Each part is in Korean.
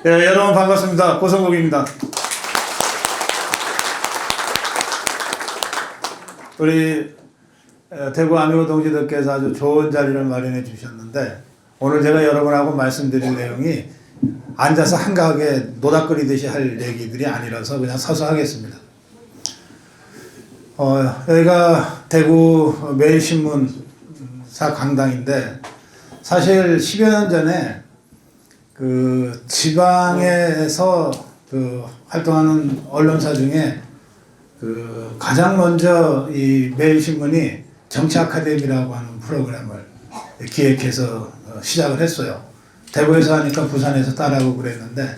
예, 여러분 반갑습니다. 고성국입니다. 우리 대구 아미고 동지들께서 아주 좋은 자리를 마련해 주셨는데, 오늘 제가 여러분하고 말씀드릴 내용이 앉아서 한가하게 노닥거리듯이 할 얘기들이 아니라서 그냥 서서 하겠습니다. 여기가 대구 매일신문사 강당인데, 사실 10여 년 전에 그 지방에서 그 활동하는 언론사 중에 그 가장 먼저 이 매일신문이 정치 아카데미라고 하는 프로그램을 기획해서 시작을 했어요. 대구에서 하니까 부산에서 따라하고 그랬는데,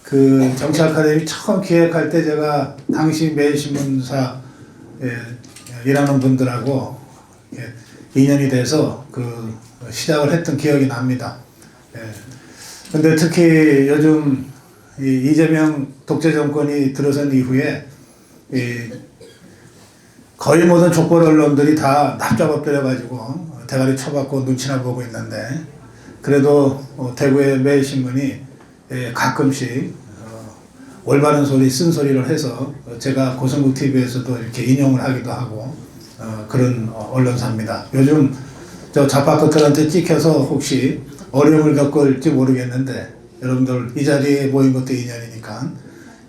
그 정치 아카데미 처음 기획할 때 제가 당시 매일신문사 일하는 분들하고 인연이 돼서 그 시작을 했던 기억이 납니다. 근데 특히 요즘 이재명 독재 정권이 들어선 이후에 거의 모든 족벌 언론들이 다 납작엎드려 가지고 대가리 쳐박고 눈치나 보고 있는데, 그래도 대구의 매일신문이 가끔씩 올바른 소리, 쓴 소리를 해서 제가 고성국 TV에서도 이렇게 인용을 하기도 하고 그런 언론사입니다. 요즘 저 좌파 끝들한테 찍혀서 혹시 어려움을 겪을지 모르겠는데, 여러분들 이 자리에 모인 것도 인연이니까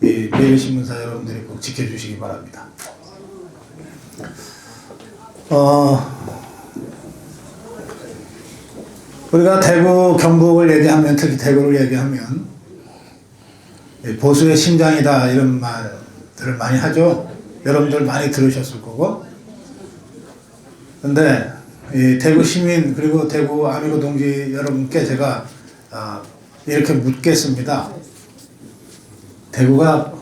이 매일신문사 여러분들이 꼭 지켜주시기 바랍니다. 우리가 대구 경북을 얘기하면, 특히 대구를 얘기하면 보수의 심장이다 이런 말들을 많이 하죠. 여러분들 많이 들으셨을 거고. 근데 이 대구 시민 그리고 대구 아미고 동지 여러분께 제가 이렇게 묻겠습니다. 대구가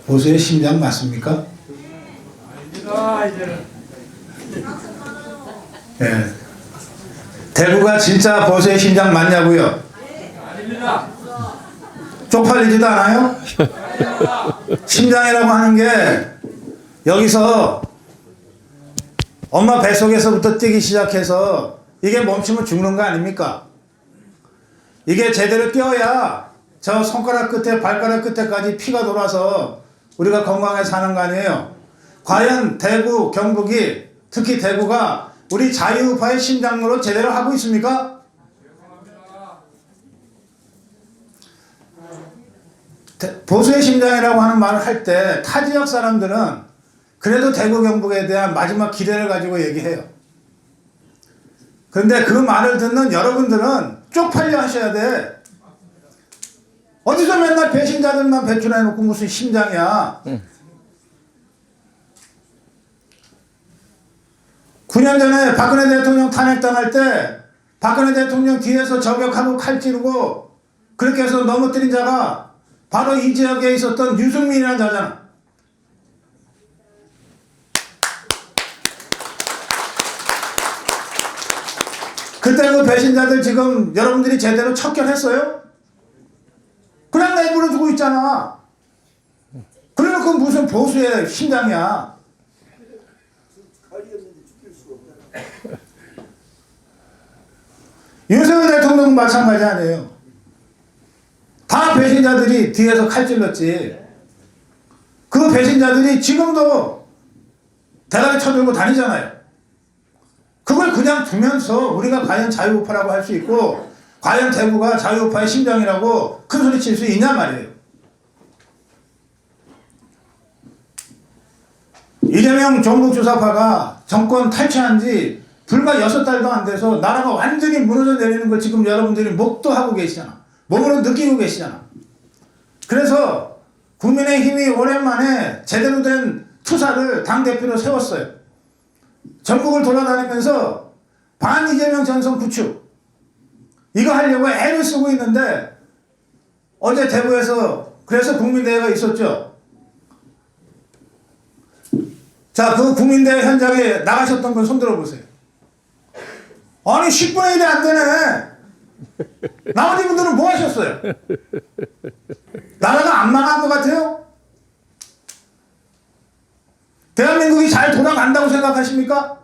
보수의 심장 맞습니까? 예. 대구가 진짜 보수의 심장 맞냐고요? 아닙니다. 쪽팔리지도 않아요? 심장이라고 하는 게 여기서 엄마 뱃속에서부터 뛰기 시작해서 이게 멈추면 죽는 거 아닙니까? 이게 제대로 뛰어야 저 손가락 끝에 발가락 끝에까지 피가 돌아서 우리가 건강하게 사는 거 아니에요? 과연 대구, 경북이, 특히 대구가 우리 자유우파의 심장으로 제대로 하고 있습니까? 보수의 심장이라고 하는 말을 할 때 타 지역 사람들은 그래도 대구 경북에 대한 마지막 기대를 가지고 얘기해요. 그런데 그 말을 듣는 여러분들은 쪽팔려 하셔야 돼. 어디서 맨날 배신자들만 배출해놓고 무슨 심장이야. 9년 전에 박근혜 대통령 탄핵당할 때 박근혜 대통령 뒤에서 저격하고 칼 찌르고 그렇게 해서 넘어뜨린 자가 바로 이 지역에 있었던 유승민이라는 자잖아. 그때 그 배신자들 지금 여러분들이 제대로 척결했어요? 그냥 내버려 두고 있잖아. 그래놓고 무슨 보수의 심장이야. 윤석열 대통령은 마찬가지 아니에요. 다 배신자들이 뒤에서 칼 찔렀지. 그 배신자들이 지금도 대가리 쳐들고 다니잖아요. 그걸 그냥 두면서 우리가 과연 자유우파라고 할 수 있고, 과연 대구가 자유우파의 심장이라고 큰 소리 칠 수 있냐 말이에요. 이재명 종북주사파가 정권 탈취한 지 불과 6달도 안 돼서 나라가 완전히 무너져 내리는 걸 지금 여러분들이 목도하고 계시잖아. 몸으로 느끼고 계시잖아. 그래서 국민의힘이 오랜만에 제대로 된 투사를 당대표로 세웠어요. 전국을 돌아다니면서 반 이재명 전선 구축 이거 하려고 애를 쓰고 있는데, 어제 대구에서 그래서 국민대회가 있었죠. 자, 그 국민대회 현장에 나가셨던 분 손들어 보세요. 아니 10분의 1이 안 되네. 나머지 분들은 뭐 하셨어요? 나라가 안 망한 것 같아요? 대한민국이 잘 돌아간다고 생각하십니까?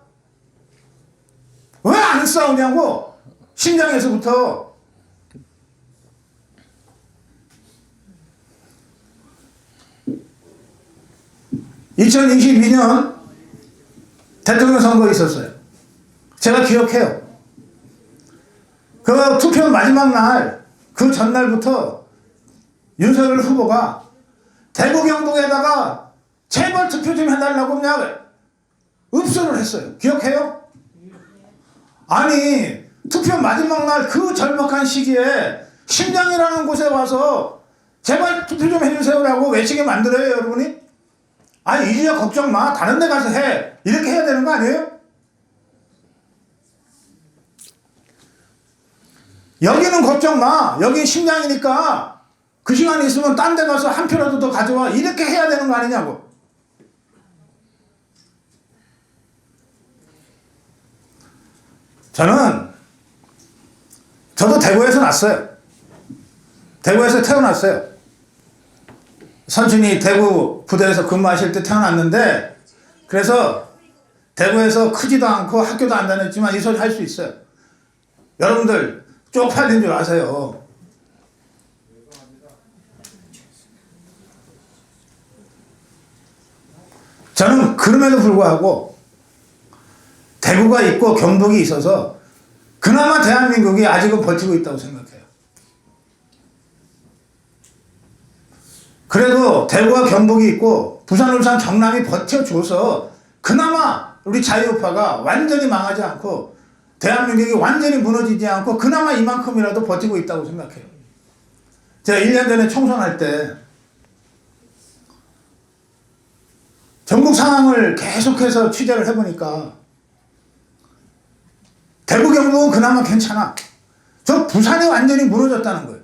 왜 안 싸우냐고. 심장에서부터. 2022년 대통령 선거 있었어요. 제가 기억해요. 그 투표 마지막 날, 그 전날부터 윤석열 후보가 대구 경북에다가 재벌 투표 좀 해달라고 그냥 읍소를 했어요. 기억해요? 아니, 투표 마지막 날 그 절박한 시기에 심장이라는 곳에 와서 제발 투표 좀 해주세요라고 외치게 만들어요, 여러분이? 아니, 이제야 걱정 마. 다른 데 가서 해. 이렇게 해야 되는 거 아니에요? 여기는 걱정 마. 여긴 심장이니까 그 시간이 있으면 딴 데 가서 한 표라도 더 가져와. 이렇게 해야 되는 거 아니냐고. 저도 대구에서 났어요. 대구에서 태어났어요. 선친이 대구 부대에서 근무하실 때 태어났는데, 그래서 대구에서 크지도 않고 학교도 안 다녔지만 이 소리 할 수 있어요. 여러분들 쪽팔린 줄 아세요. 저는 그럼에도 불구하고 대구가 있고 경북이 있어서 그나마 대한민국이 아직은 버티고 있다고 생각해요. 그래도 대구와 경북이 있고 부산, 울산, 경남이 버텨줘서 그나마 우리 자유우파가 완전히 망하지 않고 대한민국이 완전히 무너지지 않고 그나마 이만큼이라도 버티고 있다고 생각해요. 제가 1년 전에 총선할 때 전국 상황을 계속해서 취재를 해보니까 대구 경북은 그나마 괜찮아. 저 부산이 완전히 무너졌다는 거예요.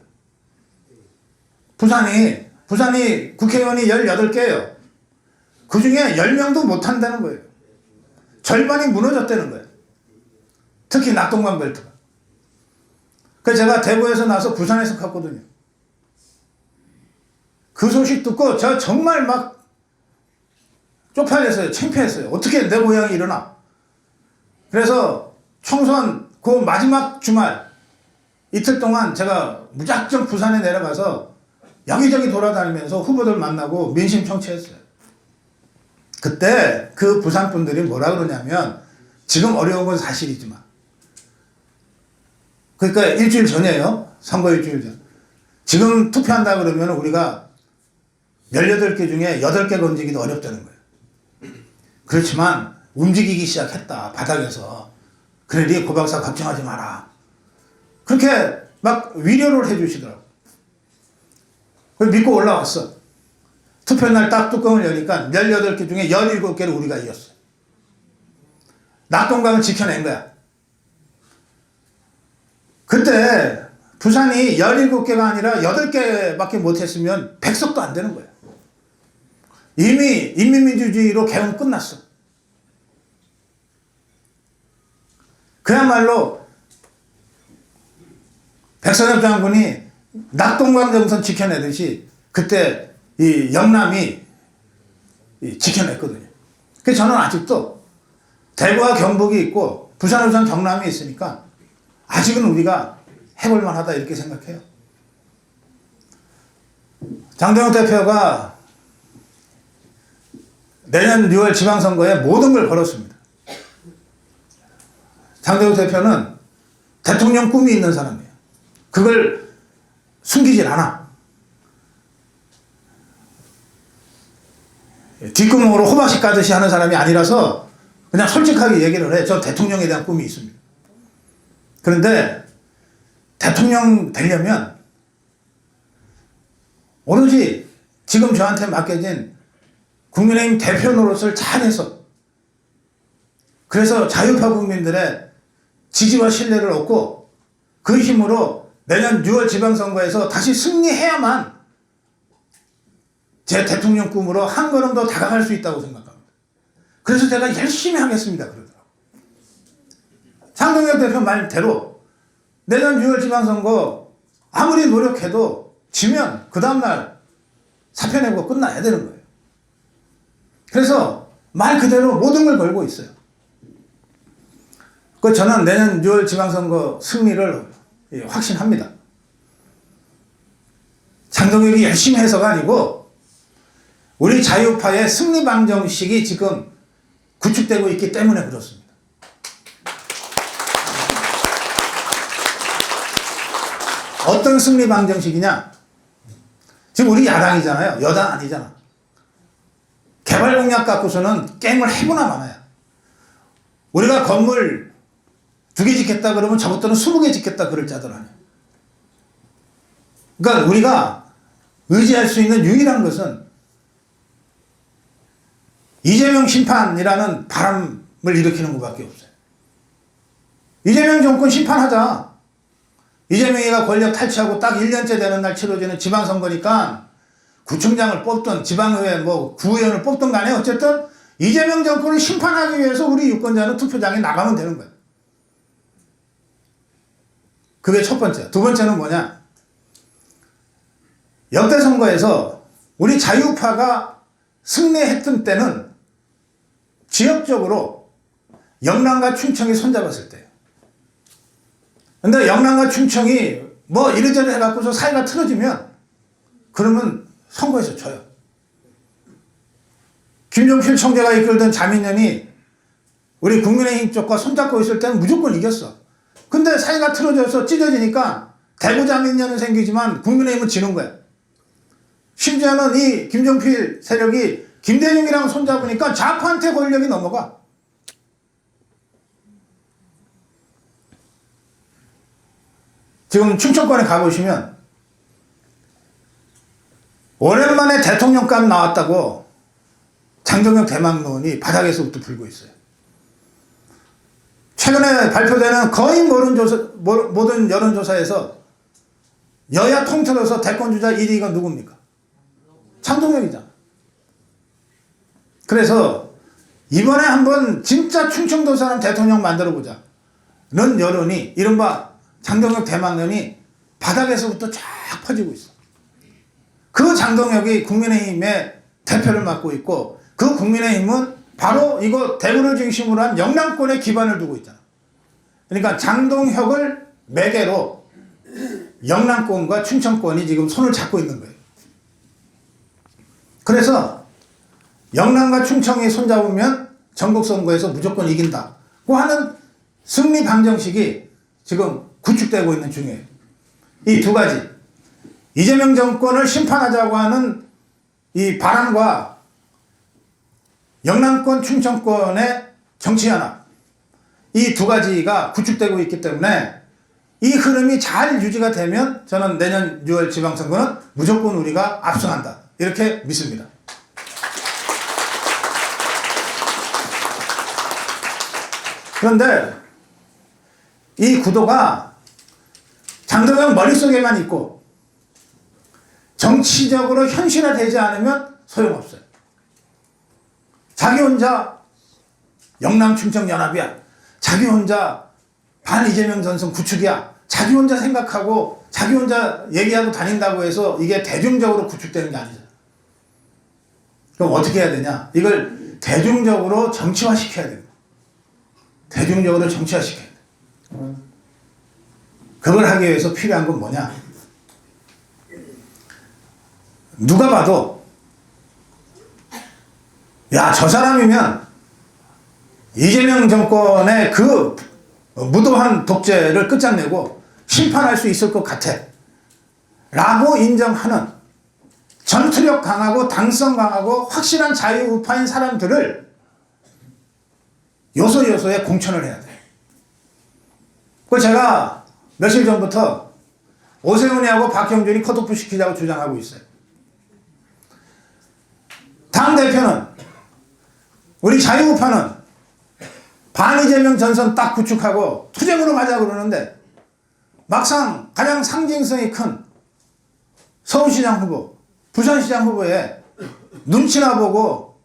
부산이 국회의원이 18개예요. 그 중에 10명도 못한다는 거예요. 절반이 무너졌다는 거예요. 특히 낙동강 벨트가. 그래서 제가 대구에서 나서 부산에서 갔거든요. 그 소식 듣고 저 정말 막 쪽팔렸어요. 창피했어요. 어떻게 내 고향이 일어나. 그래서 총선 그 마지막 주말 이틀 동안 제가 무작정 부산에 내려가서 여기저기 돌아다니면서 후보들 만나고 민심 청취했어요. 그때 그 부산 분들이 뭐라 그러냐면, 지금 어려운 건 사실이지만, 그러니까 일주일 전이에요. 선거 일주일 전. 지금 투표한다 그러면 우리가 18개 중에 8개 건지기도 어렵다는 거예요. 그렇지만 움직이기 시작했다, 바닥에서. 그래, 네 고박사 걱정하지 마라. 그렇게 막 위로를 해주시더라고. 믿고 올라왔어. 투표날 딱 뚜껑을 여니까 18개 중에 17개를 우리가 이겼어요. 낙동강을 지켜낸 거야. 그때 부산이 17개가 아니라 8개밖에 못했으면 100석도 안 되는 거야. 이미 인민민주주의로 개헌 끝났어. 그야말로 백선엽 장군이 낙동강 정선 지켜내듯이 그때 이 영남이 지켜냈거든요. 그래서 저는 아직도 대구와 경북이 있고 부산, 울산, 경남이 있으니까 아직은 우리가 해볼 만하다 이렇게 생각해요. 장동혁 대표가 내년 6월 지방선거에 모든 걸 걸었습니다. 장동혁 대표는 대통령 꿈이 있는 사람이에요. 그걸 숨기질 않아. 뒷구멍으로 호박씨 까듯이 하는 사람이 아니라서 그냥 솔직하게 얘기를 해. 저 대통령에 대한 꿈이 있습니다. 그런데 대통령 되려면 오로지 지금 저한테 맡겨진 국민의힘 대표 노릇을 잘해서, 그래서 자유파 국민들의 지지와 신뢰를 얻고 그 힘으로 내년 6월 지방선거에서 다시 승리해야만 제 대통령 꿈으로 한 걸음 더 다가갈 수 있다고 생각합니다. 그래서 제가 열심히 하겠습니다 그러더라고요. 장동혁 대표 말대로 내년 6월 지방선거 아무리 노력해도 지면 그 다음날 사표 내고 끝나야 되는 거예요. 그래서 말 그대로 모든 걸 걸고 있어요. 그 저는 내년 6월 지방선거 승리를 확신합니다. 장동혁이 열심히 해서가 아니고 우리 자유파의 승리 방정식이 지금 구축되고 있기 때문에 그렇습니다. 어떤 승리 방정식이냐? 지금 우리 야당이잖아요. 여당 아니잖아. 개발 공약 갖고서는 게임을 해보나 마나요. 우리가 건물 2개 짓겠다 그러면 저것들은 20개 짓겠다 그럴 자들 아니에요. 그러니까 우리가 의지할 수 있는 유일한 것은 이재명 심판이라는 바람을 일으키는 것밖에 없어요. 이재명 정권 심판하자. 이재명이가 권력 탈취하고 딱 1년째 되는 날 치러지는 지방선거니까 구청장을 뽑든 지방의회 뭐 구의원을 뽑든 간에 어쨌든 이재명 정권을 심판하기 위해서 우리 유권자는 투표장에 나가면 되는 거예요. 그게 첫 번째. 두 번째는 뭐냐? 역대 선거에서 우리 자유파가 승리했던 때는 지역적으로 영남과 충청이 손잡았을 때예요. 근데 영남과 충청이 뭐 이래저래 해갖고서 사이가 틀어지면 그러면 선거에서 져요. 김종필 총재가 이끌던 자민련이 우리 국민의힘 쪽과 손잡고 있을 때는 무조건 이겼어. 근데 사이가 틀어져서 찢어지니까 대구 자민련은 생기지만 국민의힘은 지는 거야. 심지어는 이 김종필 세력이 김대중이랑 손잡으니까 좌파한테 권력이 넘어가. 지금 충청권에 가보시면 오랜만에 대통령감 나왔다고 장동혁 대망론이 바닥에서부터 불고 있어요. 최근에 발표되는 거의 모든 여론조사에서 여야 통틀어서 대권주자 1위가 누굽니까? 장동혁이잖아. 그래서 이번에 한번 진짜 충청도 사람 대통령 만들어보자 는 여론이 이른바 장동혁 대망론이 바닥에서부터 쫙 퍼지고 있어. 그 장동혁이 국민의힘의 대표를 맡고 있고 그 국민의힘은 바로 이거 대구를 중심으로 한 영남권에 기반을 두고 있잖아. 그러니까 장동혁을 매개로 영남권과 충청권이 지금 손을 잡고 있는 거예요. 그래서 영남과 충청이 손잡으면 전국선거에서 무조건 이긴다고 하는 승리 방정식이 지금 구축되고 있는 중이에요. 이 두 가지, 이재명 정권을 심판하자고 하는 이 바람과 영남권 충청권의 정치연합, 이 두 가지가 구축되고 있기 때문에 이 흐름이 잘 유지가 되면 저는 내년 6월 지방선거는 무조건 우리가 압승한다 이렇게 믿습니다. 그런데 이 구도가 장동혁 머릿속에만 있고 정치적으로 현실화되지 않으면 소용없어요. 자기 혼자 영남 충청 연합이야. 자기 혼자 반 이재명 전선 구축이야. 자기 혼자 생각하고 자기 혼자 얘기하고 다닌다고 해서 이게 대중적으로 구축되는 게 아니잖아. 그럼 어떻게 해야 되냐? 이걸 대중적으로 정치화 시켜야 됩니다. 대중적으로 정치화 시켜야 돼. 그걸 하기 위해서 필요한 건 뭐냐? 누가 봐도 야, 저 사람이면 이재명 정권의 그 무도한 독재를 끝장내고 심판할 수 있을 것 같아 라고 인정하는 전투력 강하고 당성 강하고 확실한 자유우파인 사람들을 요소요소에 공천을 해야 돼. 그걸 제가 며칠 전부터 오세훈이하고 박형준이 컷오프 시키자고 주장하고 있어요. 당대표는 우리 자유우파는 반이재명 전선 딱 구축하고 투쟁으로 가자 그러는데 막상 가장 상징성이 큰 서울시장 후보, 부산시장 후보에 눈치나 보고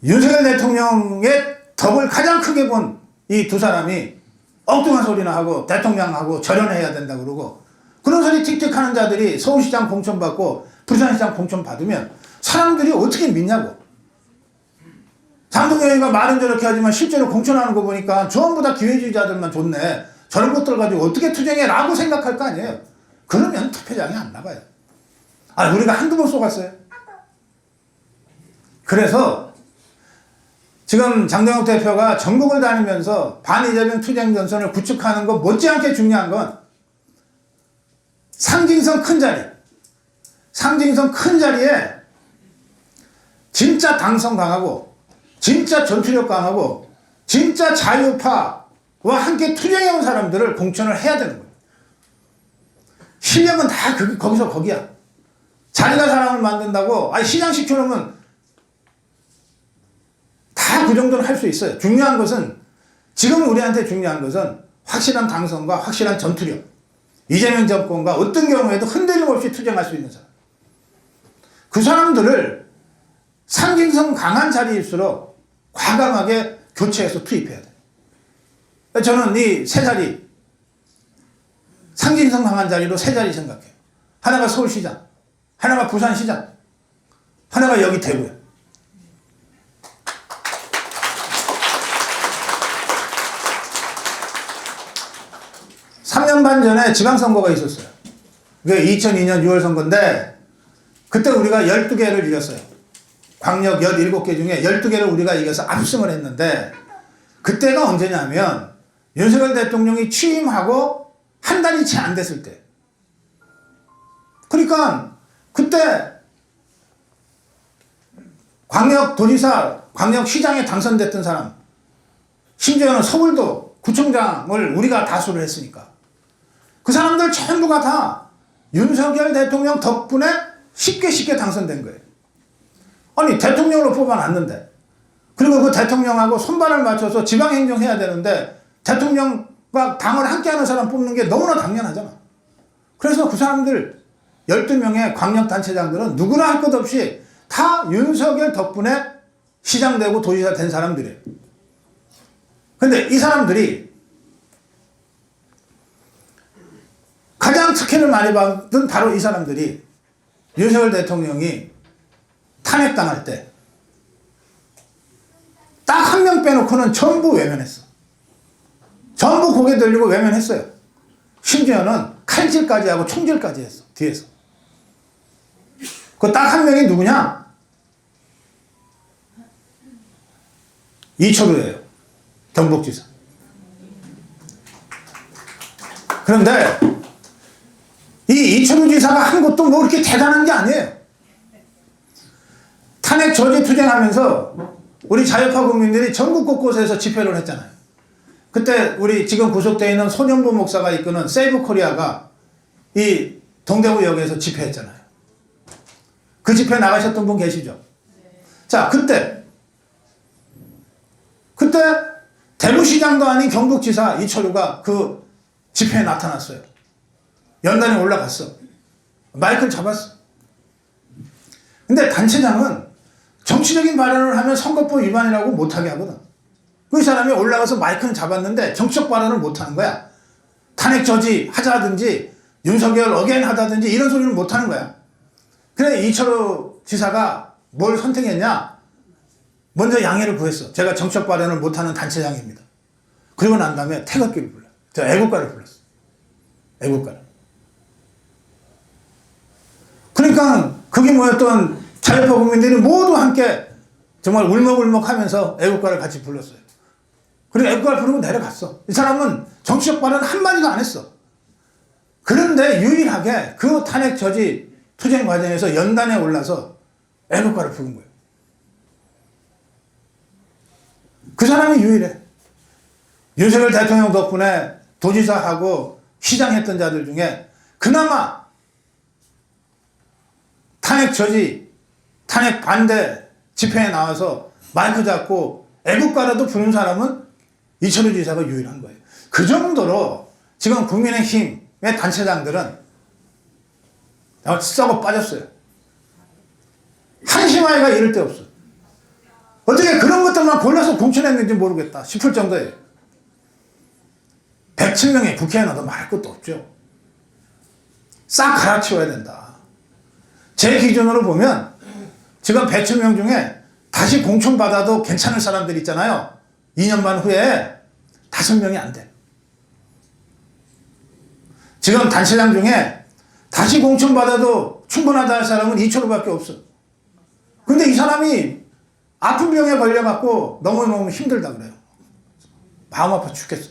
윤석열 대통령의 덕을 가장 크게 본 이 두 사람이 엉뚱한 소리나 하고 대통령하고 절연해야 된다 그러고 그런 소리 틱틱 하는 자들이 서울시장 공천 받고 부산시장 공천 받으면 사람들이 어떻게 믿냐고. 장동혁이가 말은 저렇게 하지만 실제로 공천하는 거 보니까 전부 다 기회주의자들만 좋네. 저런 것들 가지고 어떻게 투쟁해 라고 생각할 거 아니에요. 그러면 투표장에 안 나가요. 우리가 한두 번 쏘갔어요. 그래서 지금 장동혁 대표가 전국을 다니면서 반이재명 투쟁 전선을 구축하는 것 못지않게 중요한 건 상징성 큰 자리에 진짜 당성 강하고 진짜 전투력 강하고 진짜 자유파와 함께 투쟁해온 사람들을 공천을 해야 되는 거예요. 실력은 다 거기서 거기야. 자기가 사람을 만든다고 시장 시켜놓으면 다 그 정도는 할 수 있어요. 중요한 것은 지금 우리한테 중요한 것은 확실한 당선과 확실한 전투력. 이재명 정권과 어떤 경우에도 흔들림 없이 투쟁할 수 있는 사람. 그 사람들을 상징성 강한 자리일수록 과감하게 교체해서 투입해야 돼요. 저는 이 세 자리, 상징성 강한 자리로 세 자리 생각해요. 하나가 서울시장, 하나가 부산시장, 하나가 여기 대구예요. 삼 년 반 전에 지방선거가 있었어요. 그게 2002년 6월 선거인데 그때 우리가 12개를 이겼어요. 광역 17개 중에 12개를 우리가 이겨서 압승을 했는데 그때가 언제냐면 윤석열 대통령이 취임하고 한 달이 채 안 됐을 때. 그러니까 그때 광역도지사, 광역시장에 당선됐던 사람, 심지어는 서울도 구청장을 우리가 다수를 했으니까 그 사람들 전부가 다 윤석열 대통령 덕분에 쉽게 당선된 거예요. 아니 대통령으로 뽑아놨는데 그리고 그 대통령하고 손발을 맞춰서 지방행정해야 되는데 대통령과 당을 함께하는 사람 뽑는 게 너무나 당연하잖아. 그래서 그 사람들 12명의 광역단체장들은 누구나 할 것 없이 다 윤석열 덕분에 시장되고 도지사 된 사람들이에요. 근데 이 사람들이 가장 특혜를 많이 받은 바로 이 사람들이 윤석열 대통령이 탄핵당할 때 딱 한 명 빼놓고는 전부 외면했어. 전부 고개 들리고 외면했어요. 심지어는 칼질까지 하고 총질까지 했어. 뒤에서. 그 딱 한 명이 누구냐? 이철우예요. 경북지사. 그런데 이 이철우 지사가 한 것도 뭐 그렇게 대단한 게 아니에요. 탄핵 저지 투쟁하면서 우리 자유파 국민들이 전국 곳곳에서 집회를 했잖아요. 그때 우리 지금 구속되어 있는 손현보 목사가 이끄는 세이브 코리아가 이 동대구역에서 집회했잖아요. 그 집회 나가셨던 분 계시죠? 자, 그때 대구시장도 아닌 경북지사 이철우가 그 집회에 나타났어요. 연단에 올라갔어. 마이크를 잡았어. 근데 단체장은 정치적인 발언을 하면 선거법 위반이라고 못하게 하거든. 그 사람이 올라가서 마이크는 잡았는데 정치적 발언을 못하는 거야. 탄핵 저지 하자든지 윤석열 어게인 하다든지 이런 소리를 못하는 거야. 그래 이철우 지사가 뭘 선택했냐? 먼저 양해를 구했어. 제가 정치적 발언을 못하는 단체장입니다. 그리고 난 다음에 태극기를 불러. 저 애국가를 불렀어. 애국가를. 그러니까 거기 모였던 자유파 국민들이 모두 함께 정말 울먹울먹 하면서 애국가를 같이 불렀어요. 그리고 애국가를 부르고 내려갔어. 이 사람은 정치적 발언 한마디도 안 했어. 그런데 유일하게 그 탄핵 저지 투쟁 과정에서 연단에 올라서 애국가를 부른 거예요. 그 사람이 유일해. 윤석열 대통령 덕분에 도지사하고 시장했던 자들 중에 그나마 탄핵 저지, 탄핵 반대 집회에 나와서 마이크 잡고 애국가라도 부른 사람은 이철우 지사가 유일한 거예요. 그 정도로 지금 국민의힘의 단체장들은 썩어 빠졌어요. 한심하기가 이럴 데 없어. 어떻게 그런 것들만 골라서 공천했는지 모르겠다 싶을 정도예요. 107명의 국회의원도 말할 것도 없죠. 싹 갈아치워야 된다. 제 기준으로 보면 지금 107명 중에 다시 공천받아도 괜찮을 사람들 있잖아요. 2년 반 후에 5명이 안 돼. 지금 단체장 중에 다시 공천받아도 충분하다 할 사람은 이철호밖에 없어. 근데 이 사람이 아픈 병에 걸려갖고 너무너무 힘들다 그래요. 마음 아파 죽겠어.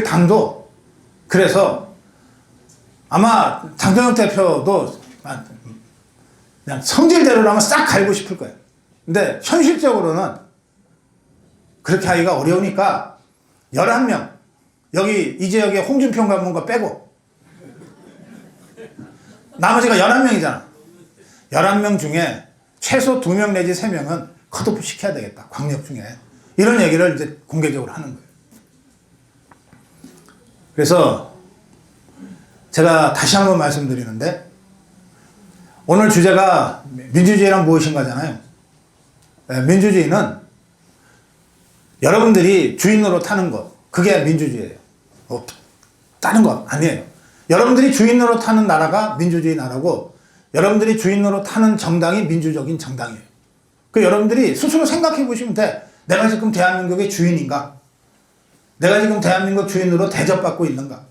당도. 그래서 아마 장동혁 대표도 그냥 성질대로라면 싹 갈고 싶을 거예요. 근데 현실적으로는 그렇게 하기가 어려우니까 11명, 여기 이 지역에 홍준표 관문과 빼고 나머지가 11명이잖아. 11명 중에 최소 2명 내지 3명은 컷오프 시켜야 되겠다. 광역 중에. 이런 얘기를 이제 공개적으로 하는 거예요. 그래서 제가 다시 한번 말씀드리는데 오늘 주제가 민주주의란 무엇인가잖아요. 민주주의는 여러분들이 주인으로 타는 것, 그게 민주주의예요. 다른 것 아니에요. 여러분들이 주인으로 타는 나라가 민주주의 나라고 여러분들이 주인으로 타는 정당이 민주적인 정당이에요. 그 여러분들이 스스로 생각해 보시면 돼. 내가 지금 대한민국의 주인인가? 내가 지금 대한민국 주인으로 대접받고 있는가?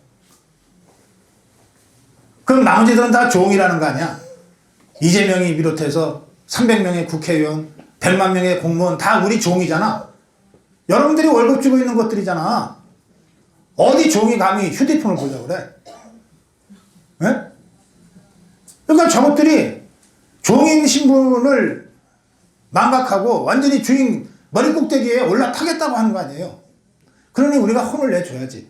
그럼 나머지들은 다 종이라는 거 아니야? 이재명이 비롯해서 300명의 국회의원, 100만 명의 공무원 다 우리 종이잖아. 여러분들이 월급 주고 있는 것들이잖아. 어디 종이 감히 휴대폰을 보자고 그래? 네? 그러니까 저것들이 종인 신분을 망각하고 완전히 주인 머리 꼭대기에 올라타겠다고 하는 거 아니에요. 그러니 우리가 혼을 내줘야지.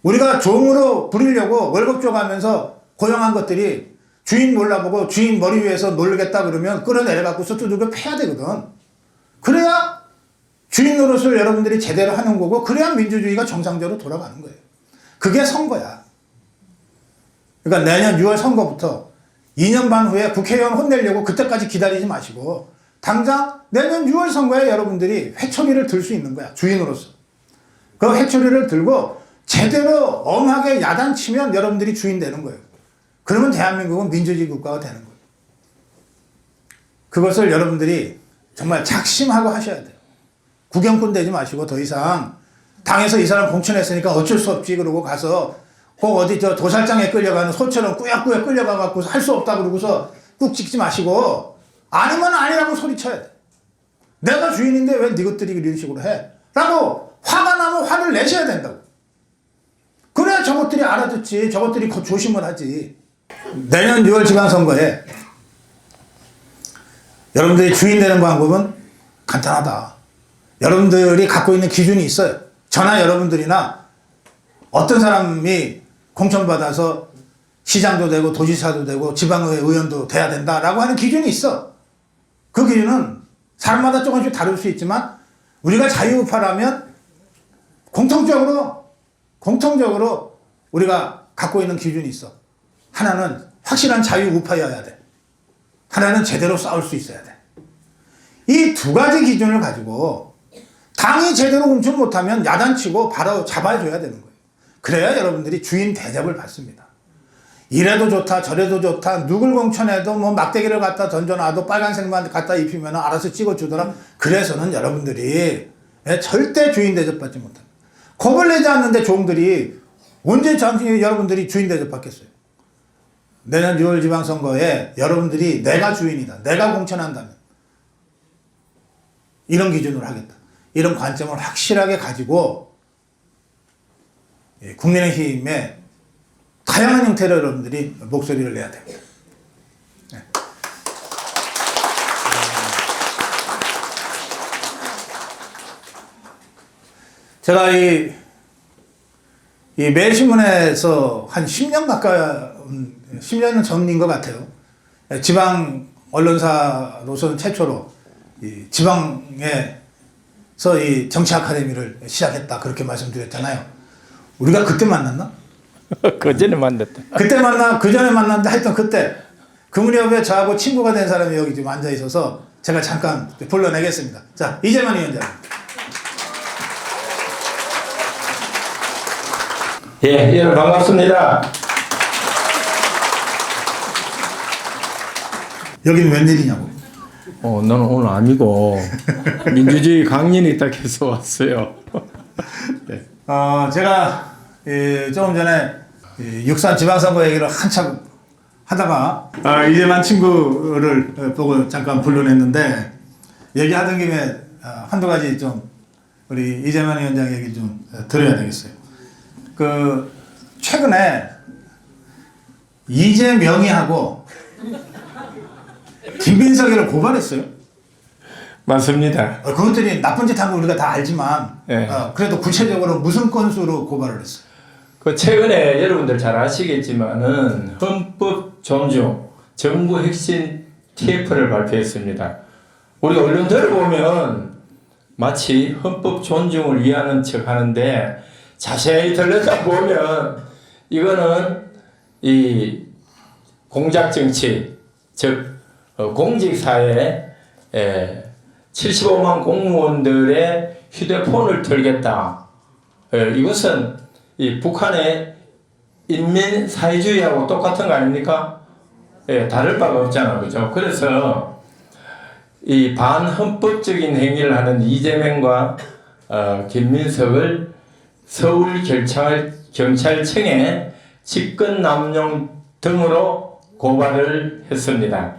우리가 종으로 부리려고 월급 줘가면서 고용한 것들이 주인 몰라보고 주인 머리 위에서 놀겠다 그러면 끌어내려갖고서 두들겨 패야 되거든. 그래야 주인 노릇을 여러분들이 제대로 하는 거고 그래야 민주주의가 정상적으로 돌아가는 거예요. 그게 선거야. 그러니까 내년 6월 선거부터 2년 반 후에 국회의원 혼내려고 그때까지 기다리지 마시고 당장 내년 6월 선거에 여러분들이 회초리를 들 수 있는 거야. 주인으로서. 그 회초리를 들고 제대로 엄하게 야단치면 여러분들이 주인 되는 거예요. 그러면 대한민국은 민주주의 국가가 되는 거예요. 그것을 여러분들이 정말 작심하고 하셔야 돼요. 구경꾼 되지 마시고 더 이상 당에서 이 사람 공천했으니까 어쩔 수 없지 그러고 가서 꼭 어디 저 도살장에 끌려가는 소처럼 꾸역꾸역 끌려가갖고 할 수 없다 그러고서 꾹 찍지 마시고 아니면 아니라고 소리쳐야 돼. 내가 주인인데 왜 니것들이 이런 식으로 해? 라고 화가 나면 화를 내셔야 된다고. 그래야 저것들이 알아듣지. 저것들이 조심을 하지. 내년 6월 지방선거에 여러분들이 주인 되는 방법은 간단하다. 여러분들이 갖고 있는 기준이 있어요. 저나 여러분들이나 어떤 사람이 공천받아서 시장도 되고 도지사도 되고 지방의회 의원도 돼야 된다라고 하는 기준이 있어. 그 기준은 사람마다 조금씩 다를 수 있지만 우리가 자유우파라면 공통적으로 우리가 갖고 있는 기준이 있어. 하나는 확실한 자유우파여야 돼. 하나는 제대로 싸울 수 있어야 돼. 이 두 가지 기준을 가지고 당이 제대로 공천 못하면 야단치고 바로 잡아줘야 되는 거예요. 그래야 여러분들이 주인 대접을 받습니다. 이래도 좋다 저래도 좋다 누굴 공천해도 뭐 막대기를 갖다 던져놔도 빨간색만 갖다 입히면 알아서 찍어주더라. 그래서는 여러분들이 절대 주인 대접받지 못합니다. 겁을 내지 않는데 종들이 언제 여러분들이 주인 대접받겠어요. 내년 6월 지방선거에 여러분들이 내가 주인이다. 내가 공천한다면 이런 기준으로 하겠다. 이런 관점을 확실하게 가지고 국민의힘의 다양한 형태로 여러분들이 목소리를 내야 됩니다. 네. 제가 이 매일신문에서 한 10년 가까이 10년 전인 것 같아요. 지방 언론사로서는 최초로 이 지방에서 이 정치 아카데미를 시작했다 그렇게 말씀드렸잖아요. 우리가 그때 만났나? 그 전에 만났다. 그때 그 전에 만났는데 하여튼 그때 그 무렵에 저하고 친구가 된 사람이 여기 지금 앉아 있어서 제가 잠깐 불러내겠습니다. 자, 이재만 위원장. 예, 반갑습니다. 여기는 웬일이냐고. 나는 오늘 아니고 민주주의 강연이 딱 해서 왔어요. 네. 제가 조금 전에 육산 지방선거 얘기를 한참 하다가 이재만 친구를 보고 잠깐 불러냈는데 얘기하던 김에 한두 가지 좀 우리 이재만 위원장 얘기 좀 들어야 되겠어요. 그 최근에 이재명이하고 김민석이를 고발했어요. 맞습니다. 그것들이 나쁜 짓 한 거 우리가 다 알지만 네. 그래도 구체적으로 무슨 건수로 고발을 했어요? 그 최근에 여러분들 잘 아시겠지만은 헌법 존중 정부 핵심 TF를 발표했습니다. 우리 언론들을 보면 마치 헌법 존중을 위하는 척 하는데 자세히 들여다 보면 이거는 이 공작 정치, 즉 공직사회에 75만 공무원들의 휴대폰을 털겠다. 이것은 이 북한의 인민 사회주의하고 똑같은 거 아닙니까? 다를 바가 없잖아, 그죠? 그래서 이 반헌법적인 행위를 하는 이재명과 김민석을 서울 경찰청에 직권남용 등으로 고발을 했습니다.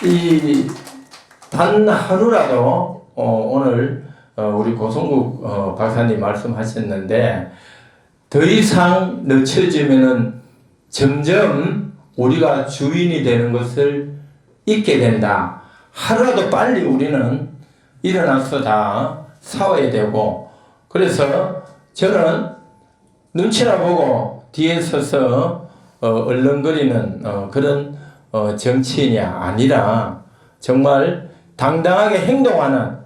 이 단 하루라도 오늘 우리 고성국 박사님 말씀하셨는데 더 이상 늦춰지면은 점점 우리가 주인이 되는 것을 잊게 된다. 하루라도 빨리 우리는 일어나서 다 싸워야 되고, 그래서 저는 눈치나 보고 뒤에 서서 얼렁거리는 그런 정치인이 아니라 정말 당당하게 행동하는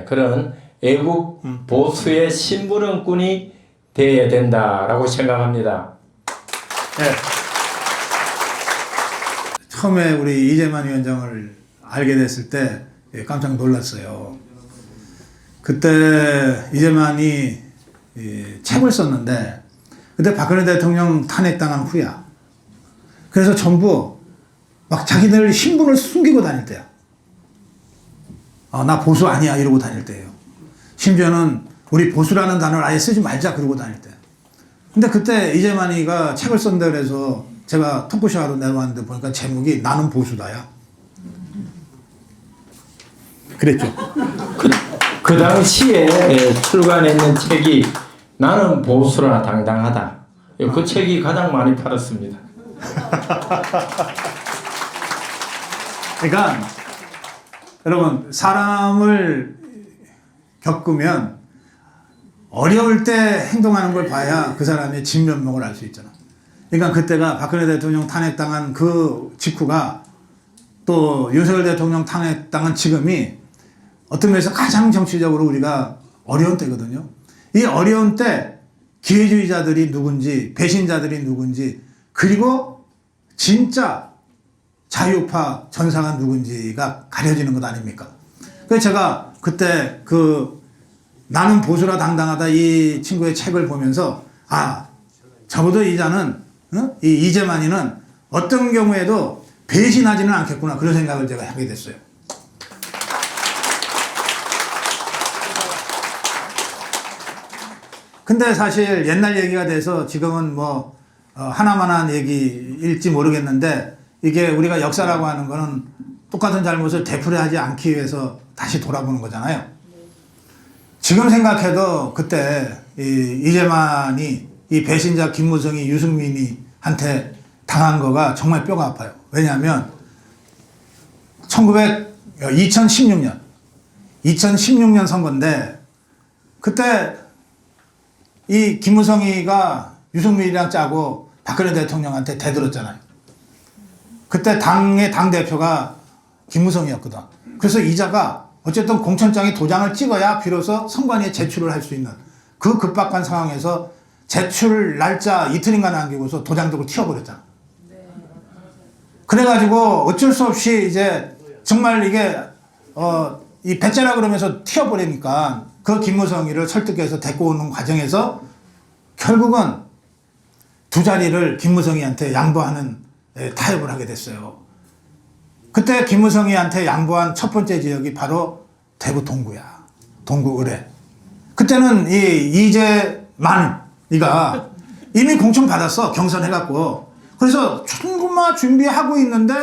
그런 애국 보수의 심부름꾼이 되어야 된다라고 생각합니다. 네. 처음에 우리 이재만 위원장을 알게 됐을 때 깜짝 놀랐어요. 그때 이재만이 책을 썼는데 그때 박근혜 대통령 탄핵당한 후야. 그래서 전부 막 자기들 신분을 숨기고 다닐 때야. 나 보수 아니야 이러고 다닐 때예요. 심지어는 우리 보수라는 단어를 아예 쓰지 말자 그러고 다닐 때. 근데 그때 이재만이가 책을 쓴다 그래서 제가 토크쇼 하러 내려왔는데 보니까 제목이 나는 보수다야. 그랬죠. 그 당시에 출간했는 책이 나는 보수라 당당하다. 그 책이 가장 많이 팔았습니다. 그러니까 여러분 사람을 겪으면 어려울 때 행동하는 걸 봐야 그 사람의 진면목을 알 수 있잖아. 그러니까 그때가 박근혜 대통령 탄핵당한 그 직후가 또 윤석열 대통령 탄핵당한 지금이 어떤 면에서 가장 정치적으로 우리가 어려운 때거든요. 이 어려운 때 기회주의자들이 누군지 배신자들이 누군지 그리고 진짜 자유파 전사가 누군지가 가려지는 것 아닙니까? 그래서 제가 그때 그 나는 보수라 당당하다 이 친구의 책을 보면서 적어도 이 이재만이는 어떤 경우에도 배신하지는 않겠구나 그런 생각을 제가 하게 됐어요. 근데 사실 옛날 얘기가 돼서 지금은 뭐 하나만한 얘기일지 모르겠는데 이게 우리가 역사라고 하는 거는 똑같은 잘못을 되풀이하지 않기 위해서 다시 돌아보는 거잖아요. 지금 생각해도 그때 이재만이 이 배신자 김무성이 유승민이한테 당한 거가 정말 뼈가 아파요. 왜냐하면 2016년 선거인데 그때 이 김무성이가 유승민이랑 짜고 박근혜 대통령한테 대들었잖아요. 그때 당의 당대표가 김무성이었거든. 그래서 이자가 어쨌든 공천장에 도장을 찍어야 비로소 선관위에 제출을 할 수 있는 그 급박한 상황에서 제출 날짜 이틀인가 남기고서 도장들을 튀어버렸잖아. 그래가지고 어쩔 수 없이 이제 정말 이게 이 배째라 그러면서 튀어버리니까 그 김무성이를 설득해서 데리고 오는 과정에서 결국은 두 자리를 김무성이한테 양보하는 타협을 하게 됐어요. 그때 김무성이한테 양보한 첫 번째 지역이 바로 대구 동구야. 동구 의뢰. 그때는 이 이재만이가 이미 공천 받았어. 경선해갖고. 그래서 충분히 준비하고 있는데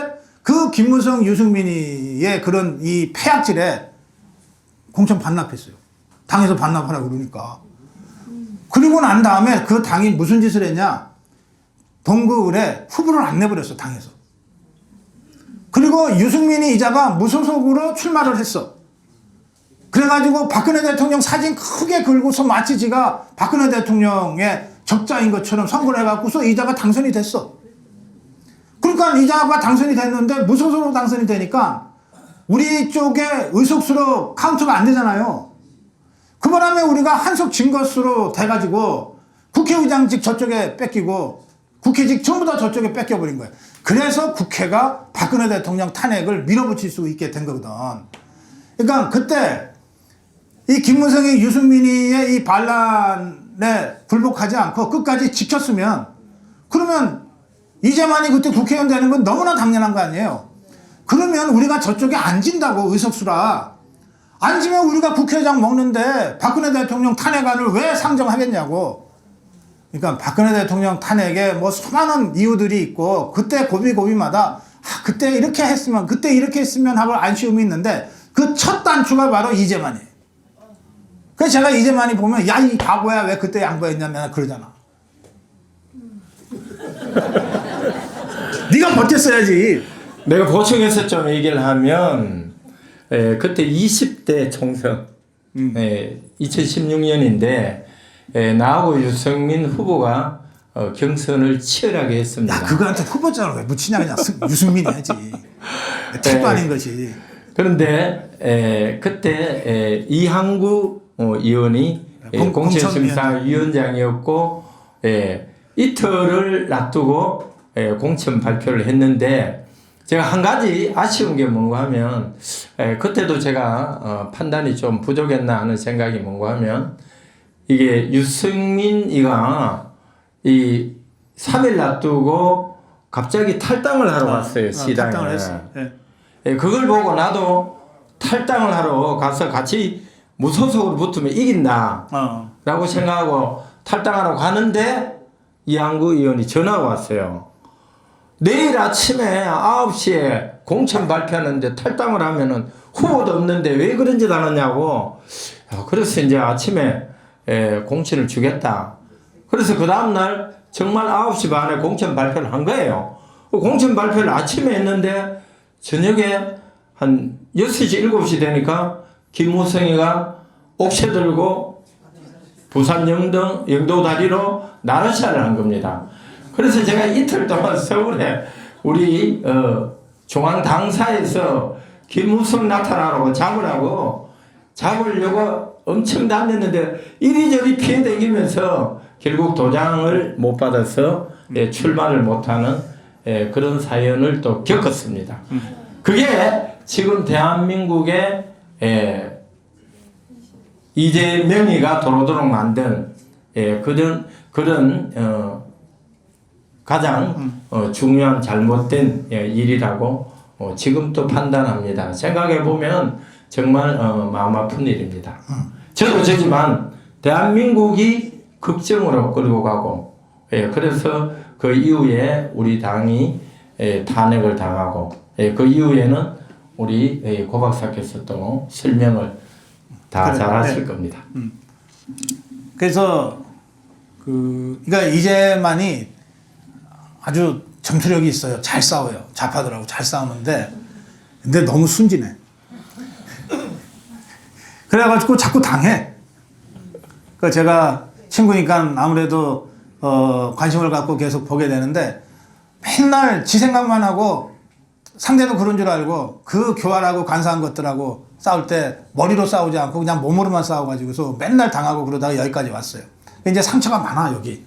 그 김무성, 유승민이의 그런 이 폐악질에 공천 반납했어요. 당에서 반납하라고 그러니까. 그리고 난 다음에 그 당이 무슨 짓을 했냐. 동구을에 후보를 안 내버렸어. 당에서. 그리고 유승민이 이자가 무소속으로 출마를 했어. 그래가지고 박근혜 대통령 사진 크게 걸고서 마치 지가 박근혜 대통령의 적자인 것처럼 선거를 해갖고서 이자가 당선이 됐어. 그러니까 이자가 당선이 됐는데 무소속으로 당선이 되니까 우리 쪽에 의석수로 카운트가 안 되잖아요. 그 바람에 우리가 한석 진 것으로 돼가지고 국회의장직 저쪽에 뺏기고 국회직 전부 다 저쪽에 뺏겨버린 거예요. 그래서 국회가 박근혜 대통령 탄핵을 밀어붙일 수 있게 된 거거든. 그러니까 그때 이 김무성이 유승민이의 이 반란에 굴복하지 않고 끝까지 지켰으면 그러면 이재만이 그때 국회의원 되는 건 너무나 당연한 거 아니에요. 그러면 우리가 저쪽에 앉은다고 의석수라. 앉으면 우리가 국회의장 먹는데 박근혜 대통령 탄핵안을 왜 상정하겠냐고. 그러니까 박근혜 대통령 탄핵에 뭐 수많은 이유들이 있고 그때 고비고비마다 그때 이렇게 했으면 그때 이렇게 했으면 하고 아쉬움이 있는데 그 첫 단추가 바로 이재만이에요. 그래서 제가 이재만이 보면 야 이 바보야 왜 그때 양보했냐면 그러잖아. 네가 버텼어야지. 내가 보충해서 좀 얘기를 하면 그때 20대 총선 2016년인데 나하고 유승민 후보가 경선을 치열하게 했습니다. 야 그거한테 후보자를 왜 묻히냐 그냥 유승민이 해야지. 택도 아닌 것이. 그런데 그때 이항구 의원이 공천심사위원장이었고 이틀을 놔두고 공천 발표를 했는데 제가 한 가지 아쉬운 게 뭔가 하면 그때도 제가 판단이 좀 부족했나 하는 생각이 뭔가 하면 이게 유승민이가 이 3일 놔두고 갑자기 탈당을 하러 갔어요. 시당에. 탈당을 했어. 네. 그걸 보고 나도 탈당을 하러 가서 같이 무소속으로 붙으면 이긴다 라고 생각하고 탈당하러 가는데 이항구 의원이 전화가 왔어요. 내일 아침에 9시에 공천 발표하는데 탈당을 하면은 후보도 없는데 왜 그런 짓 안 하냐고. 그래서 이제 아침에 공천을 주겠다. 그래서 그 다음날 정말 9시 반에 공천 발표를 한 거예요. 공천 발표를 아침에 했는데 저녁에 한 6시, 7시 되니까 김무성이가 옥새 들고 부산 영도 다리로 나르샤를 한 겁니다. 그래서 제가 이틀 동안 서울에 우리 중앙당사에서 김무성 나타나라고 잡으려고 엄청 다녔는데 이리저리 피해 다니면서 결국 도장을 못 받아서 출마를 못하는 그런 사연을 또 겪었습니다. 그게 지금 대한민국의 이재명이가 도로도록 만든 그런 가장 중요한 잘못된 일이라고 지금 또 판단합니다. 생각해보면 정말 마음 아픈 일입니다. 저도 저지만 대한민국이 극정으로 끌고 가고 그래서 그 이후에 우리 당이 탄핵을 당하고 그 이후에는 우리 고 박사께서 또 설명을 다 잘하실 겁니다. 그래서 그러니까 이재만이 아주 전투력이 있어요. 잘 싸워요. 좌파들하고 잘 싸우는데 근데 너무 순진해. 그래가지고 자꾸 당해. 그 제가 친구니까 아무래도 관심을 갖고 계속 보게 되는데 맨날 지 생각만 하고 상대도 그런 줄 알고 그 교활하고 간사한 것들하고 싸울 때 머리로 싸우지 않고 그냥 몸으로만 싸워가지고서 맨날 당하고 그러다가 여기까지 왔어요. 이제 상처가 많아 여기.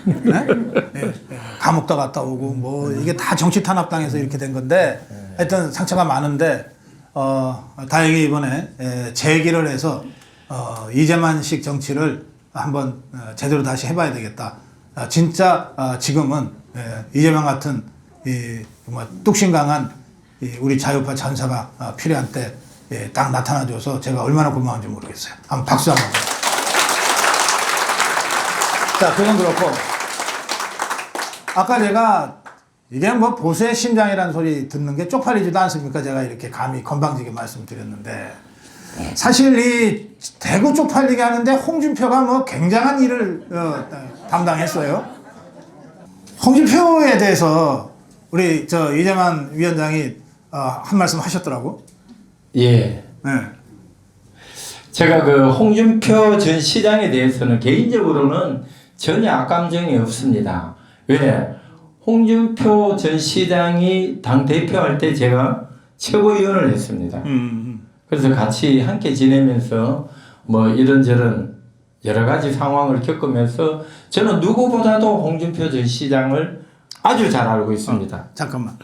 네? 네. 감옥도 갔다 오고 뭐 이게 다 정치 탄압당해서 이렇게 된 건데 하여튼 상처가 많은데 다행히 이번에 재기를 해서 이재만식 정치를 한번 제대로 다시 해봐야 되겠다. 진짜 지금은 이재명 같은 정말 뚝심강한 우리 자유파 전사가 필요한 때 딱 나타나줘서 제가 얼마나 고마운지 모르겠어요. 한번 박수 한번. 자, 그건 그렇고. 아까 제가 이게 뭐 보수의 심장이라는 소리 듣는 게 쪽팔리지도 않습니까? 제가 이렇게 감히 건방지게 말씀드렸는데. 사실 이 대구 쪽팔리게 하는데 홍준표가 뭐 굉장한 일을 담당했어요. 홍준표에 대해서 우리 이재만 위원장이 한 말씀 하셨더라고. 예. 네. 제가 그 홍준표 전 시장에 대해서는 개인적으로는 전혀 악감정이 없습니다. 왜? 홍준표 전 시장이 당 대표할 때 제가 최고위원을 했습니다. 그래서 같이 함께 지내면서 뭐 이런저런 여러 가지 상황을 겪으면서 저는 누구보다도 홍준표 전 시장을 아주 잘 알고 있습니다. 잠깐만.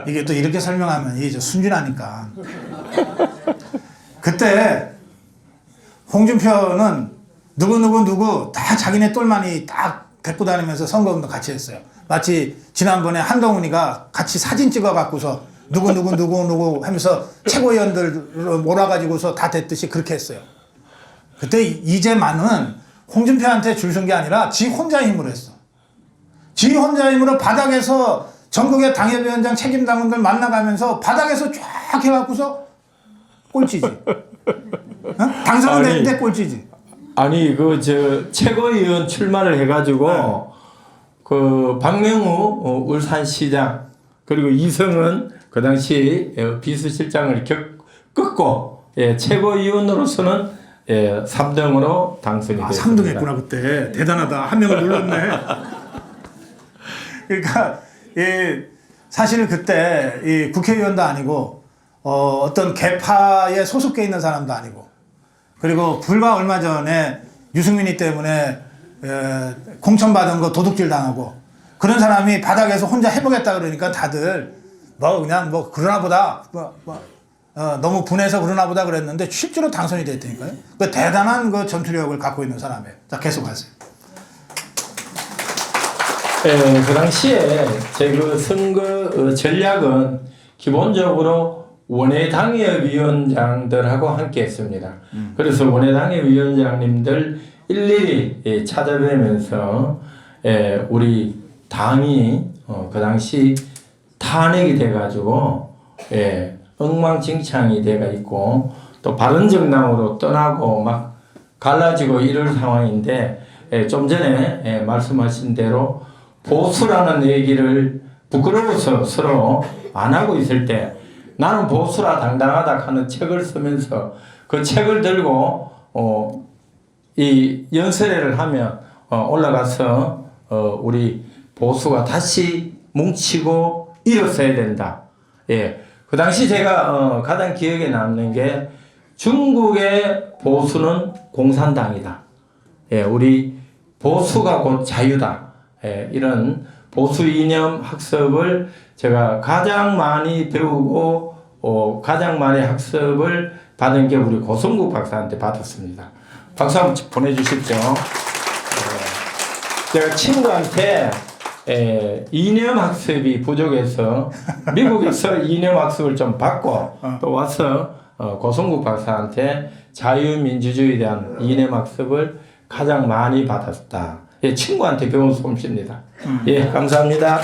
이게 또 이렇게 설명하면 이게 순진하니까. 그때 홍준표는 누구 다 자기네 똘마니 딱 데리고 다니면서 선거운동 같이 했어요. 마치 지난번에 한동훈이가 같이 사진 찍어 갖고서 누구 하면서 최고위원들 몰아가지고서 다 됐듯이 그렇게 했어요. 그때 이재만은 홍준표한테 줄 선 게 아니라 지 혼자 힘으로 했어. 지 혼자 힘으로 바닥에서 전국의 당협위원장 책임당원들 만나가면서 바닥에서 쫙 해갖고서 꼴찌지. 당선은 됐는데 꼴찌지. 아니 최고위원 출마를 해가지고 그 박명우 울산시장 그리고 이성은 그 당시 비서실장을 끊고 최고위원으로서는 3등으로 당선이 됐습니다. 3등 했구나 그때. 대단하다. 한 명을 눌렀네. 그러니까 사실 그때 이 국회의원도 아니고 어떤 개파에 소속돼 있는 사람도 아니고 그리고 불과 얼마 전에 유승민이 때문에 공천받은 거 도둑질 당하고 그런 사람이 바닥에서 혼자 해보겠다 그러니까 다들 그냥 그러나 보다 너무 분해서 그러나 보다 그랬는데 실제로 당선이 됐다니까요. 그 대단한 그 전투력을 갖고 있는 사람이에요. 자, 계속하세요. 그 당시에 제 그 선거 전략은 기본적으로 원외 당협위원장들하고 함께 했습니다. 그래서 원외 당협위원장님들 일일이 찾아뵈면서 우리 당이 그 당시 탄핵이 돼가지고 엉망진창이 돼가 있고 또 바른정당으로 떠나고 막 갈라지고 이럴 상황인데 좀 전에 말씀하신 대로 보수라는 얘기를 부끄러워서 서로 안 하고 있을 때 나는 보수라 당당하다 하는 책을 쓰면서 그 책을 들고 이 연설회를 하면 올라가서 우리 보수가 다시 뭉치고 일어서야 된다. 그 당시 제가 가장 기억에 남는 게 중국의 보수는 공산당이다. 우리 보수가 곧 자유다. 이런 보수 이념 학습을 제가 가장 많이 배우고 가장 많이 학습을 받은 게 우리 고성국 박사한테 받았습니다. 박수 한번 보내주십시오. 제가 친구한테 이념 학습이 부족해서 미국에서 이념 학습을 좀 받고 또 와서 고성국 박사한테 자유민주주의에 대한 이념 학습을 가장 많이 받았다. 친구한테 배운 솜씨입니다. 감사합니다.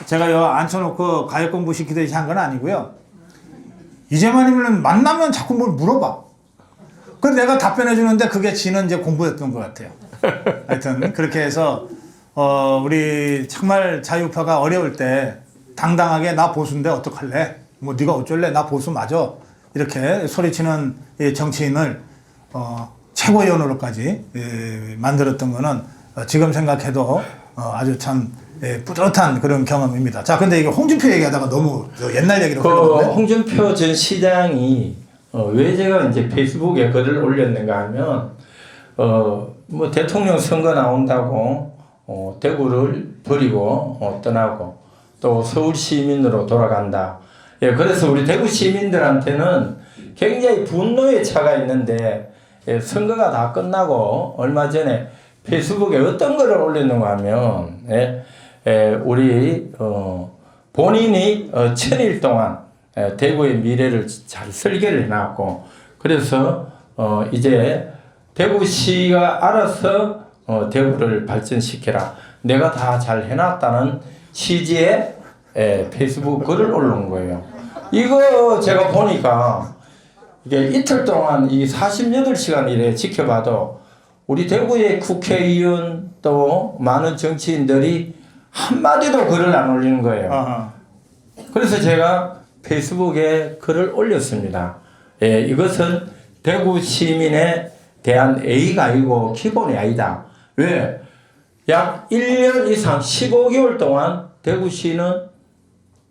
제가 여 앉혀놓고 가역 공부 시키듯이 한 건 아니고요. 이재만님을 만나면 자꾸 뭘 물어봐. 그래서 내가 답변해 주는데 그게 지는 이제 공부였던 것 같아요. 하여튼 그렇게 해서 우리 정말 자유파가 어려울 때 당당하게 나 보수인데 어떡할래? 뭐 네가 어쩔래? 나 보수 맞아. 이렇게 소리치는 정치인을 최고위원으로까지 만들었던 거는 지금 생각해도 아주 참 뿌듯한 그런 경험입니다. 자, 근데 이게 홍준표 얘기하다가 너무 옛날 얘기로 흘렀는데 홍준표 전 시장이 왜 제가 이제 페이스북에 글을 올렸는가 하면 뭐 대통령 선거 나온다고 대구를 버리고 떠나고 또 서울 시민으로 돌아간다. 그래서 우리 대구 시민들한테는 굉장히 분노의 차가 있는데 선거가 다 끝나고 얼마 전에 페이스북에 어떤 글을 올렸는가 하면 우리 본인이 1000일 동안 대구의 미래를 잘 설계를 해놨고 그래서 이제 대구시가 알아서 대구를 발전시켜라. 내가 다 잘 해놨다는 취지의 페이스북 글을 올린 거예요. 이거 제가 보니까 이게 이틀 동안 이 48시간 이래 지켜봐도 우리 대구의 국회의원 또 많은 정치인들이 한마디도 글을 안 올리는 거예요. 그래서 제가 페이스북에 글을 올렸습니다. 이것은 대구 시민에 대한 A가 아니고 기본의 A다. 왜? 약 1년 이상 15개월 동안 대구시는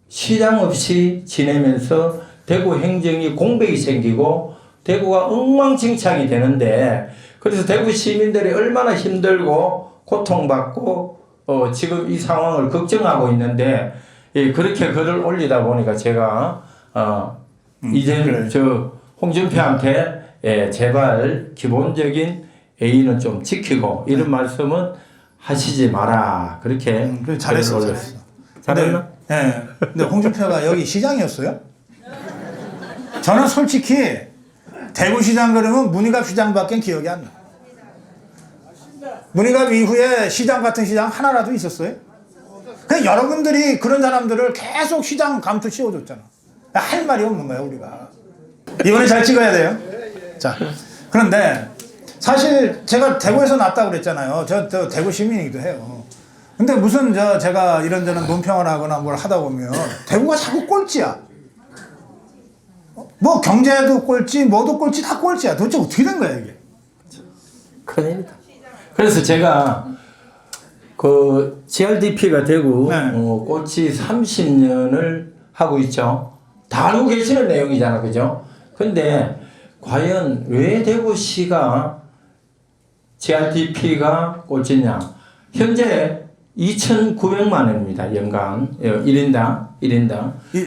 시장 없이 지내면서 대구 행정이 공백이 생기고 대구가 엉망진창이 되는데 그래서 대구 시민들이 얼마나 힘들고 고통받고 지금 이 상황을 걱정하고 있는데 그렇게 글을 올리다 보니까 제가 이제 저 홍준표한테 제발 기본적인 A는 좀 지키고 이런 말씀은 하시지 마라 그렇게 잘했어. 잘했나? 네. 근데 홍준표가 여기 시장이었어요? 저는 솔직히 대구시장 그러면 문희갑 시장밖에 기억이 안 나. 문희갑 이후에 시장 같은 시장 하나라도 있었어요? 그냥 여러분들이 그런 사람들을 계속 시장 감투 씌워줬잖아. 할 말이 없는 거야 우리가. 이번에 잘 찍어야 돼요. 자, 그런데 사실 제가 대구에서 났다고 그랬잖아요. 저 대구 시민이기도 해요. 근데 무슨 제가 이런저런 논평을 하거나 뭘 하다 보면 대구가 자꾸 꼴찌야. 뭐 경제도 꼴찌, 뭐도 꼴찌, 다 꼴찌야. 도대체 어떻게 된 거야 이게? 큰일이다. 그래서 제가 그 GRDP가 되고 꼴찌 30년을 하고 있죠. 다 알고 계시는 내용이잖아, 그죠? 근데 과연 왜 대구시가 GRDP가 꼴찌냐? 현재 2,900만 원입니다. 연간 1인당.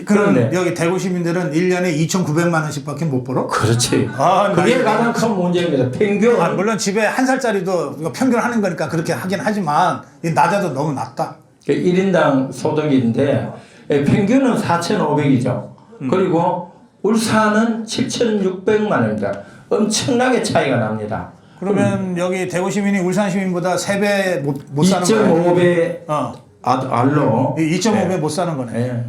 그런데 여기 대구 시민들은 1년에 2,900만 원씩밖에 못 벌어? 그렇지. 아, 그게 가장 큰 문제입니다. 평균. 물론 집에 한 살짜리도 평균 하는 거니까 그렇게 하긴 하지만 낮아도 너무 낮다. 1인당 소득인데 평균은 4,500이죠. 그리고 울산은 7,600만 원입니다. 엄청나게 차이가 납니다. 그러면 여기 대구 시민이 울산 시민보다 3배 못 사는 거예요? 2.5배 알로 2.5배 못 사는 거네. 네.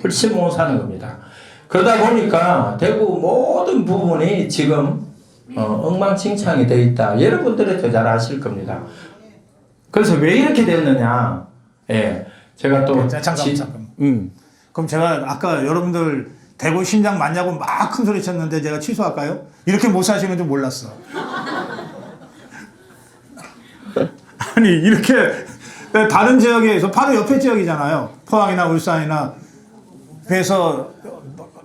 훨씬 못 사는 겁니다. 그러다 보니까 대구 모든 부분이 지금 엉망진창이 되어 있다. 여러분들이 더 잘 아실 겁니다. 그래서 왜 이렇게 됐느냐? 제가 또 잠깐. 그럼 제가 아까 여러분들 대구 심장 맞냐고 막 큰 소리 쳤는데 제가 취소할까요? 이렇게 못 사시는 줄 몰랐어. 아니 이렇게 다른 지역에서 바로 옆에 지역이잖아요. 포항이나 울산이나. 그래서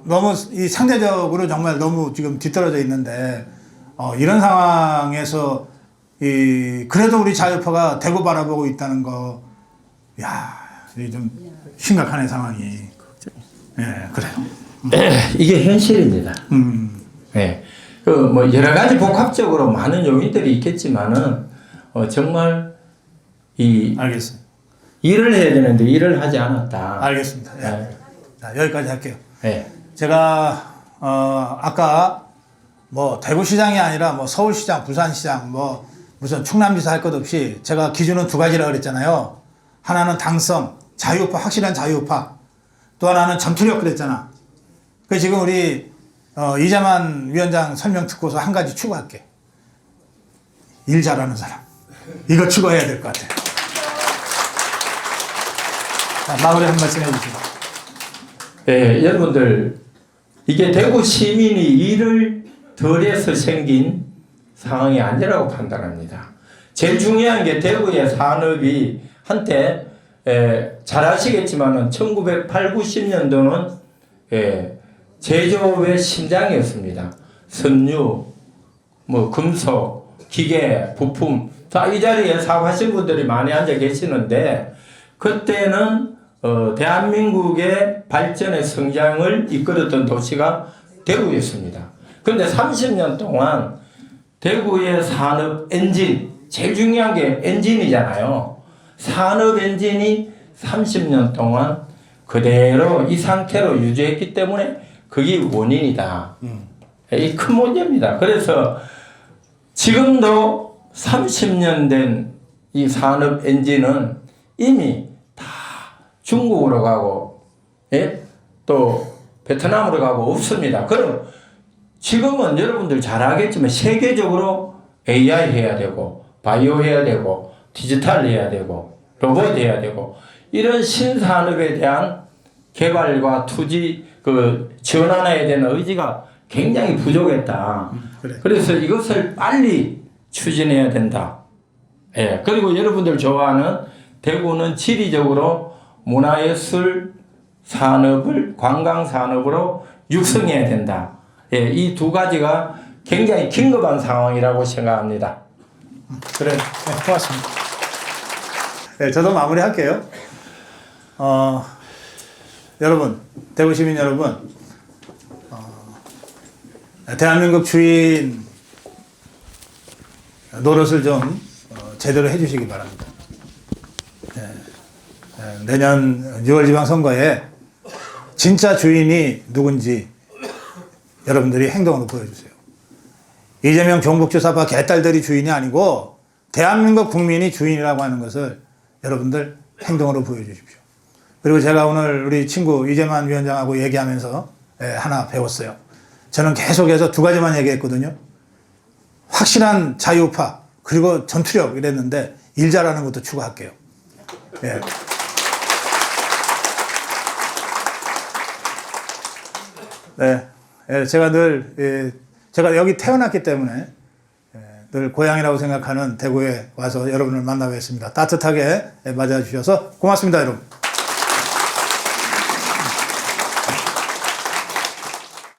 너무 이 상대적으로 정말 너무 지금 뒤떨어져 있는데 이런 상황에서 그래도 우리 자유파가 대구 바라보고 있다는 거, 야, 이게 좀 심각하네 상황이. 그래요. 이게 현실입니다. 그 뭐 여러 가지 복합적으로 많은 요인들이 있겠지만은 정말 알겠습니다. 일을 해야 되는데 일을 하지 않았다. 알겠습니다. 자, 여기까지 할게요. 제가 아까 뭐 대구시장이 아니라 뭐 서울시장, 부산시장, 뭐 무슨 충남지사 할 것 없이 제가 기준은 2가지라 그랬잖아요. 하나는 당성, 자유우파, 확실한 자유우파. 또 하나는 전투력 그랬잖아. 그 지금 우리 이재만 위원장 설명 듣고서 한 가지 추가할게. 일 잘하는 사람. 이거 추가해야 될 것 같아. 자, 마무리 한 말씀 해주세요. 여러분들 이게 대구 시민이 일을 덜해서 생긴 상황이 아니라고 판단합니다. 제일 중요한 게 대구의 산업이 한때 잘 아시겠지만은 1980, 90년도는 제조업의 심장이었습니다. 석유, 뭐 금속, 기계, 부품 다 이 자리에 사업하신 분들이 많이 앉아 계시는데 그때는 대한민국의 발전의 성장을 이끌었던 도시가 대구였습니다. 그런데 30년 동안 대구의 산업 엔진, 제일 중요한 게 엔진이잖아요. 산업 엔진이 30년 동안 그대로 이 상태로 유지했기 때문에 그게 원인이다. 이 큰 문제입니다. 그래서 지금도 30년 된 이 산업 엔진은 이미 다 중국으로 가고, 예? 또 베트남으로 가고 없습니다. 그럼 지금은 여러분들 잘 알겠지만 세계적으로 AI 해야 되고, 바이오 해야 되고, 디지털 해야 되고, 로봇 해야 되고, 이런 신산업에 대한 개발과 투지, 지원해야 되는 의지가 굉장히 부족했다. 그래. 그래서 이것을 빨리 추진해야 된다. 예. 그리고 여러분들 좋아하는 대구는 지리적으로 문화예술 산업을 관광 산업으로 육성해야 된다. 예. 이 두 가지가 굉장히 긴급한 상황이라고 생각합니다. 그래, 네, 고맙습니다. 네, 저도 마무리할게요. 여러분, 대구 시민 여러분, 대한민국 주인 노릇을 좀 제대로 해주시기 바랍니다. 내년 6월 지방선거에 진짜 주인이 누군지 여러분들이 행동으로 보여주세요. 이재명 경북지사파 개딸들이 주인이 아니고 대한민국 국민이 주인이라고 하는 것을 여러분들 행동으로 보여주십시오. 그리고 제가 오늘 우리 친구 이재만 위원장하고 얘기하면서 하나 배웠어요. 저는 계속해서 두 가지만 얘기했거든요. 확실한 자유파 그리고 전투력 이랬는데 일 잘하는 것도 추가할게요. 예. 네, 제가 늘 제가 여기 태어났기 때문에 늘 고향이라고 생각하는 대구에 와서 여러분을 만나 뵙습니다. 따뜻하게 맞아주셔서 고맙습니다, 여러분.